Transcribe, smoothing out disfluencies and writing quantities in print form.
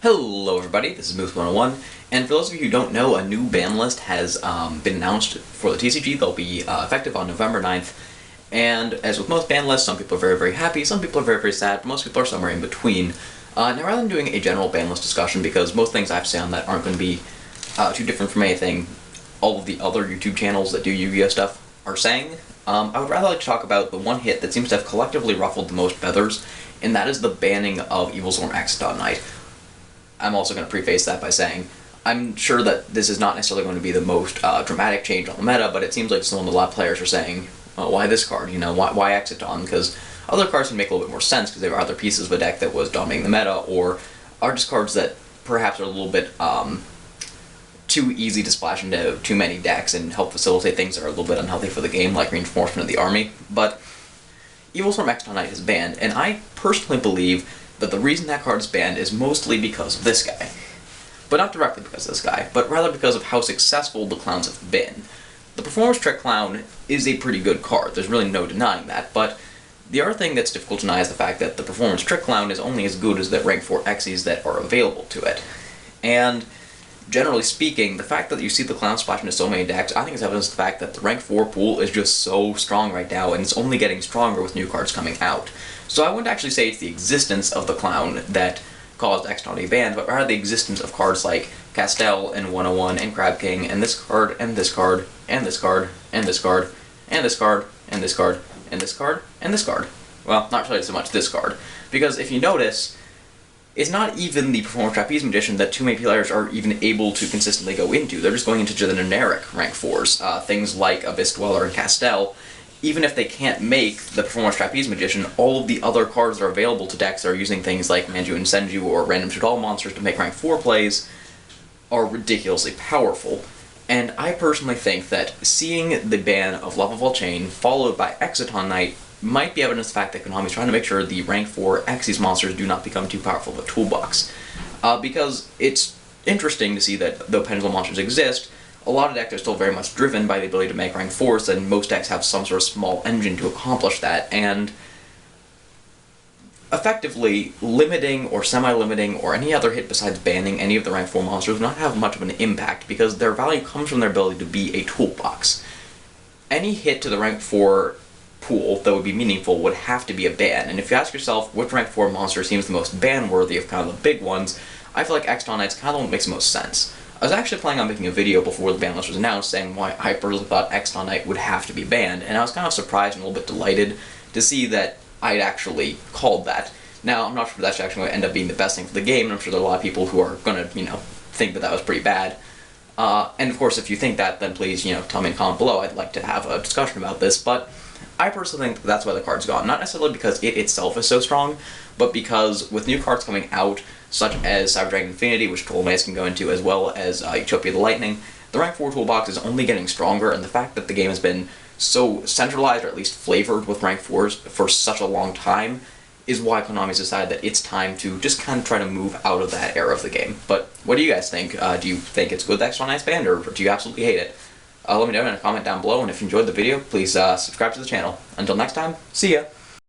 Hello everybody, this is Moose101, and for those of you who don't know, a new ban list has been announced for the TCG. They'll be effective on November 9th, and as with most ban lists, some people are very, very happy, some people are very, very sad, but most people are somewhere in between. Now rather than doing a general ban list discussion, because most things I've said on that aren't going to be too different from anything all of the other YouTube channels that do Yu-Gi-Oh! Stuff are saying, I would rather like to talk about the one hit that seems to have collectively ruffled the most feathers, and that is the banning of Evilswarm Exciton Knight. I'm also going to preface that by saying, I'm sure that this is not necessarily going to be the most dramatic change on the meta, but it seems like someone a lot of players are saying, why this card, why Exciton? Because other cards can make a little bit more sense because they were other pieces of a deck that was dominating the meta, or are just cards that perhaps are a little bit too easy to splash into too many decks and help facilitate things that are a little bit unhealthy for the game, like Reinforcement of the Army. But Evilswarm Exciton Knight is banned, and I personally believe that the reason that card is banned is mostly because of this guy. But not directly because of this guy, but rather because of how successful the clowns have been. The Performer's Trick Clown is a pretty good card, there's really no denying that, but the other thing that's difficult to deny is the fact that the Performer's Trick Clown is only as good as the rank 4 Xyz that are available to it. And generally speaking, the fact that you see the clown splash into so many decks, I think is evidence of the fact that the rank 4 pool is just so strong right now, and it's only getting stronger with new cards coming out. So I wouldn't actually say it's the existence of the clown that caused Exciton to be banned, but rather the existence of cards like Castel and 101 and Crab King and this card and this card and this card and this card and this card and this card and this card and this card. Well, not really so much this card, because if you notice, it's not even the Performer Trapeze Magician that too many players are even able to consistently go into. They're just going into the generic rank 4s, things like Abyss Dweller and Castel. Even if they can't make the Performer's Trapeze Magician, all of the other cards that are available to decks that are using things like Manju and Senju or random Shadal monsters to make rank 4 plays are ridiculously powerful. And I personally think that seeing the ban of Love of Volchain followed by Exciton Knight might be evidence of the fact that Konami's trying to make sure the rank 4 Xyz monsters do not become too powerful of a toolbox. Because it's interesting to see that though Pendulum monsters exist, a lot of decks are still very much driven by the ability to make rank 4s, and most decks have some sort of small engine to accomplish that, and effectively limiting or semi-limiting or any other hit besides banning any of the rank 4 monsters would not have much of an impact because their value comes from their ability to be a toolbox. Any hit to the rank 4 pool that would be meaningful would have to be a ban, and if you ask yourself which rank 4 monster seems the most ban-worthy of kind of the big ones, I feel like Exciton Knight's kind of the one that makes the most sense. I was actually planning on making a video before the ban list was announced saying why I personally thought Exciton Knight would have to be banned, and I was kind of surprised and a little bit delighted to see that I'd actually called that. Now, I'm not sure if that's actually going to end up being the best thing for the game, and I'm sure there are a lot of people who are going to, think that that was pretty bad. And of course, if you think that, then please, tell me in a comment below. I'd like to have a discussion about this, but I personally think that's why the card's gone. Not necessarily because it itself is so strong, but because with new cards coming out, such as Cyber Dragon Infinity, which Ptolemaios can go into, as well as Utopia the Lightning, the rank 4 toolbox is only getting stronger, and the fact that the game has been so centralized, or at least flavored with rank 4s for such a long time, is why Konami's decided that it's time to just kind of try to move out of that era of the game. But what do you guys think? Do you think it's good that Exciton Knight's banned, or do you absolutely hate it? Let me know in a comment down below, and if you enjoyed the video, please subscribe to the channel. Until next time, see ya!